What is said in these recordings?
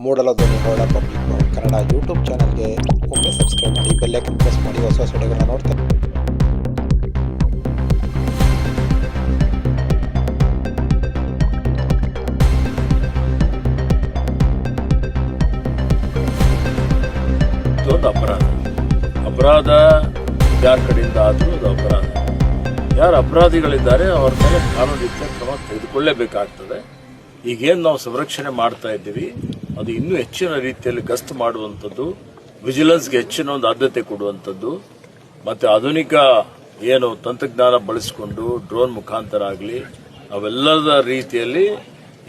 ಮೂಡಲ ಧ್ವನಿ ಹೋಳ public Kannada YouTube ಚಾನಲ್ಗೆ ಒಮ್ಮೆ ಸಬ್ಸ್ಕ್ರೈಬ್ ಮಾಡಿ, ಬೆಲ್ಲೈಕನ್ ಪ್ರೆಸ್ ಮಾಡಿ, ಹೊಸ ವಿಡಿಯೋಗಳನ್ನ ನೋಡ್ತಾರೆ. ಇದೊಂದು ಅಪರಾಧ ಯಾರ ಕಡೆಯಿಂದ ಆದರೂ ಅದು ಅಪರಾಧ. ಯಾರು ಅಪರಾಧಿಗಳಿದ್ದಾರೆ ಅವರ ಮೇಲೆ ಕಾನೂನು ರೀತಿಯ ಕ್ರಮ ತೆಗೆದುಕೊಳ್ಳಲೇಬೇಕಾಗ್ತದೆ. ಈಗೇನು ನಾವು ಸಂರಕ್ಷಣೆ ಮಾಡ್ತಾ ಇದ್ದೀವಿ ಅದು ಇನ್ನೂ ಹೆಚ್ಚಿನ ರೀತಿಯಲ್ಲಿ ಗಸ್ತು ಮಾಡುವಂಥದ್ದು, ವಿಜಿಲೆನ್ಸ್ಗೆ ಹೆಚ್ಚಿನ ಒಂದು ಆದ್ಯತೆ ಕೊಡುವಂಥದ್ದು, ಮತ್ತೆ ಆಧುನಿಕ ಏನು ತಂತ್ರಜ್ಞಾನ ಬಳಸಿಕೊಂಡು ಡ್ರೋನ್ ಮುಖಾಂತರ ಆಗಲಿ ಅವೆಲ್ಲದ ರೀತಿಯಲ್ಲಿ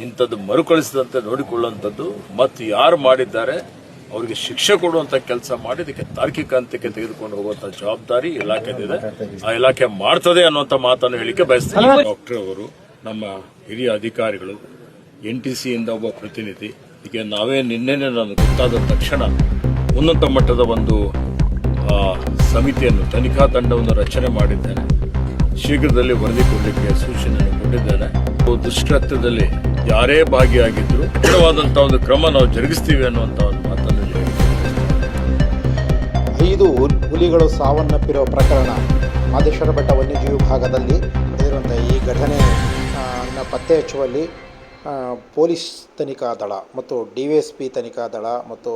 ಇಂಥದ್ದು ಮರುಕಳಿಸದಂತೆ ನೋಡಿಕೊಳ್ಳುವಂಥದ್ದು ಮತ್ತು ಯಾರು ಮಾಡಿದ್ದಾರೆ ಅವರಿಗೆ ಶಿಕ್ಷೆ ಕೊಡುವಂತ ಕೆಲಸ ಮಾಡಿ ಇದಕ್ಕೆ ತಾರ್ಕಿಕ ಹಂತಕ್ಕೆ ತೆಗೆದುಕೊಂಡು ಹೋಗುವಂತ ಜವಾಬ್ದಾರಿ ಇಲಾಖೆದಿದೆ. ಆ ಇಲಾಖೆ ಮಾಡ್ತದೆ ಅನ್ನುವಂತ ಮಾತನ್ನು ಹೇಳಿಕೆ ಬಯಸ್ತೀನಿ. ಡಾಕ್ಟರ್ ಅವರು, ನಮ್ಮ ಹಿರಿಯ ಅಧಿಕಾರಿಗಳು, NTC ಇಂದ ಒಬ್ಬ ಪ್ರತಿನಿಧಿ, ಈಗ ನಾವೇ ನಿನ್ನೆನೆ ನಾನು ಗೊತ್ತಾದ ತಕ್ಷಣ ಉನ್ನತ ಮಟ್ಟದ ಒಂದು ಸಮಿತಿಯನ್ನು, ತನಿಖಾ ತಂಡವನ್ನು ರಚನೆ ಮಾಡಿದ್ದೇನೆ. ಶೀಘ್ರದಲ್ಲಿ ವರದಿ ಕೊಡಲಿಕ್ಕೆ ಸೂಚನೆಯನ್ನು ಕೊಟ್ಟಿದ್ದೇನೆ. ದುಷ್ಕೃತ್ಯದಲ್ಲಿ ಯಾರೇ ಭಾಗಿಯಾಗಿದ್ರು ಕಠಿಣವಾದಂತಹ ಒಂದು ಕ್ರಮ ನಾವು ಜರುಗಿಸ್ತೀವಿ ಅನ್ನುವಂತ ಒಂದು ಮಾತನ್ನು 5 ಹುಲಿಗಳು ಸಾವನ್ನಪ್ಪಿರುವ ಪ್ರಕರಣ ಮಾದೇಶ್ವರ ಬೆಟ್ಟ ವನ್ಯಜೀವಿ ಭಾಗದಲ್ಲಿ ನಡೆದಿರುವಂಥ ಈ ಘಟನೆ ಪತ್ತೆ ಹಚ್ಚುವಲ್ಲಿ ಪೊಲೀಸ್ ತನಿಖಾ ದಳ ಮತ್ತು DVSP ತನಿಖಾ ದಳ ಮತ್ತು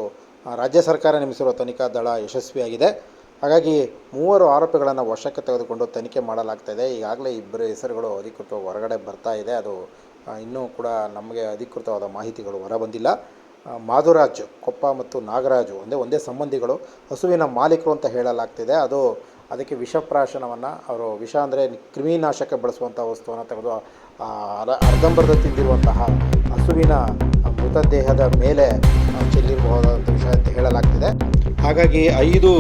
ರಾಜ್ಯ ಸರ್ಕಾರ ನೇಮಿಸಿರುವ ತನಿಖಾ ದಳ ಯಶಸ್ವಿಯಾಗಿದೆ. ಹಾಗಾಗಿ 3 ಆರೋಪಿಗಳನ್ನು ವಶಕ್ಕೆ ತೆಗೆದುಕೊಂಡು ತನಿಖೆ ಮಾಡಲಾಗ್ತಾಯಿದೆ. ಈಗಾಗಲೇ 2 ಹೆಸರುಗಳು ಅಧಿಕೃತವಾಗಿ ಹೊರಗಡೆ ಬರ್ತಾ ಇದೆ. ಅದು ಇನ್ನೂ ಕೂಡ ನಮಗೆ ಅಧಿಕೃತವಾದ ಮಾಹಿತಿಗಳು ಹೊರಬಂದಿಲ್ಲ. ಮಾಧುರಾಜ್ ಕೊಪ್ಪ ಮತ್ತು ನಾಗರಾಜು ಒಂದೇ ಸಂಬಂಧಿಗಳು, ಹಸುವಿನ ಮಾಲೀಕರು ಅಂತ ಹೇಳಲಾಗ್ತಿದೆ. ಅದಕ್ಕೆ ವಿಷಪ್ರಾಶನವನ್ನು ಅವರು, ವಿಷ ಅಂದರೆ ಕ್ರಿಮಿನಾಶಕ ಬಳಸುವಂಥ ವಸ್ತುವನ್ನು ತೆಗೆದು ಅರ್ಧಂಬರ್ಧ ತಿಂದಿರುವಂತಹ ಹಸುವಿನ ಮೃತದೇಹದ ಮೇಲೆ ಚೆಲ್ಲಿರಬಹುದಾದಂಥ ವಿಷಯ ಅಂತ ಹೇಳಲಾಗ್ತಿದೆ. ಹಾಗಾಗಿ 5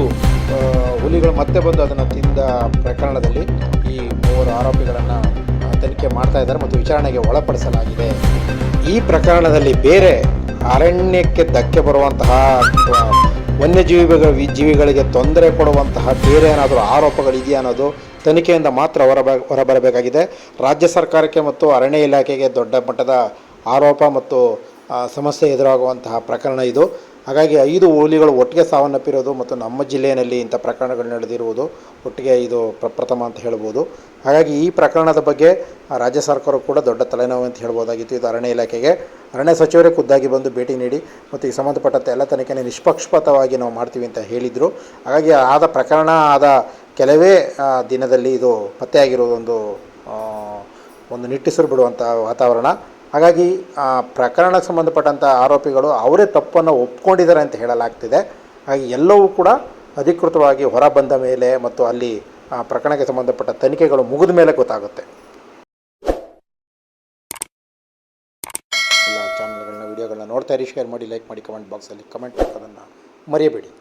ಹುಲಿಗಳು ಮತ್ತೆ ಬಂದು ಅದನ್ನು ತಿಂದ ಪ್ರಕರಣದಲ್ಲಿ ಈ 3 ಆರೋಪಿಗಳನ್ನು ತನಿಖೆ ಮಾಡ್ತಾ ಇದ್ದಾರೆ ಮತ್ತು ವಿಚಾರಣೆಗೆ ಒಳಪಡಿಸಲಾಗಿದೆ. ಈ ಪ್ರಕರಣದಲ್ಲಿ ಬೇರೆ ಅರಣ್ಯಕ್ಕೆ ಧಕ್ಕೆ ಬರುವಂತಹ ಜೀವಿಗಳಿಗೆ ತೊಂದರೆ ಕೊಡುವಂತಹ ಬೇರೆ ಏನಾದರೂ ಆರೋಪಗಳಿದೆಯಾ ಅನ್ನೋದು ತನಿಖೆಯಿಂದ ಮಾತ್ರ ಹೊರಬರಬೇಕಾಗಿದೆ. ರಾಜ್ಯ ಸರ್ಕಾರಕ್ಕೆ ಮತ್ತು ಅರಣ್ಯ ಇಲಾಖೆಗೆ ದೊಡ್ಡ ಮಟ್ಟದ ಆರೋಪ ಮತ್ತು ಸಮಸ್ಯೆ ಎದುರಾಗುವಂತಹ ಪ್ರಕರಣ ಇದು. ಹಾಗಾಗಿ 5 ಹುಲಿಗಳು ಒಟ್ಟಿಗೆ ಸಾವನ್ನಪ್ಪಿರೋದು ಮತ್ತು ನಮ್ಮ ಜಿಲ್ಲೆಯಲ್ಲಿ ಇಂಥ ಪ್ರಕರಣಗಳು ನಡೆದಿರುವುದು ಒಟ್ಟಿಗೆ ಇದು ಪ್ರಥಮ ಅಂತ ಹೇಳ್ಬೋದು. ಹಾಗಾಗಿ ಈ ಪ್ರಕರಣದ ಬಗ್ಗೆ ರಾಜ್ಯ ಸರ್ಕಾರ ಕೂಡ ದೊಡ್ಡ ತಲೆನೋವು ಅಂತ ಹೇಳ್ಬೋದಾಗಿತ್ತು. ಇದು ಅರಣ್ಯ ಇಲಾಖೆಗೆ ಅರಣ್ಯ ಸಚಿವರೇ ಖುದ್ದಾಗಿ ಬಂದು ಭೇಟಿ ನೀಡಿ ಮತ್ತು ಈ ಸಂಬಂಧಪಟ್ಟಂತೆ ಎಲ್ಲ ತನಿಖೆಯನ್ನು ನಿಷ್ಪಕ್ಷಪಾತವಾಗಿ ನಾವು ಮಾಡ್ತೀವಿ ಅಂತ ಹೇಳಿದರು. ಹಾಗಾಗಿ ಪ್ರಕರಣ ಆದ ಕೆಲವೇ ದಿನದಲ್ಲಿ ಇದು ಪತ್ತೆಯಾಗಿರೋದೊಂದು ನಿಟ್ಟುಸಿರು ಬಿಡುವಂಥ ವಾತಾವರಣ. ಹಾಗಾಗಿ ಪ್ರಕರಣಕ್ಕೆ ಸಂಬಂಧಪಟ್ಟಂಥ ಆರೋಪಿಗಳು ಅವರೇ ತಪ್ಪನ್ನು ಒಪ್ಕೊಂಡಿದ್ದಾರೆ ಅಂತ ಹೇಳಲಾಗ್ತಿದೆ. ಹಾಗೆ ಎಲ್ಲವೂ ಕೂಡ ಅಧಿಕೃತವಾಗಿ ಹೊರ ಬಂದ ಮೇಲೆ ಮತ್ತು ಅಲ್ಲಿ ಪ್ರಕರಣಕ್ಕೆ ಸಂಬಂಧಪಟ್ಟ ತನಿಖೆಗಳು ಮುಗಿದ ಮೇಲೆ ಗೊತ್ತಾಗುತ್ತೆ. ಎಲ್ಲ ಚಾನಲ್ಗಳನ್ನ, ವಿಡಿಯೋಗಳನ್ನ ನೋಡ್ತಾ ಇರಿ, ಶೇರ್ ಮಾಡಿ, ಲೈಕ್ ಮಾಡಿ, ಕಮೆಂಟ್ ಬಾಕ್ಸಲ್ಲಿ ಕಮೆಂಟ್ ಹಾಕೋದನ್ನು ಮರೆಯಬೇಡಿ.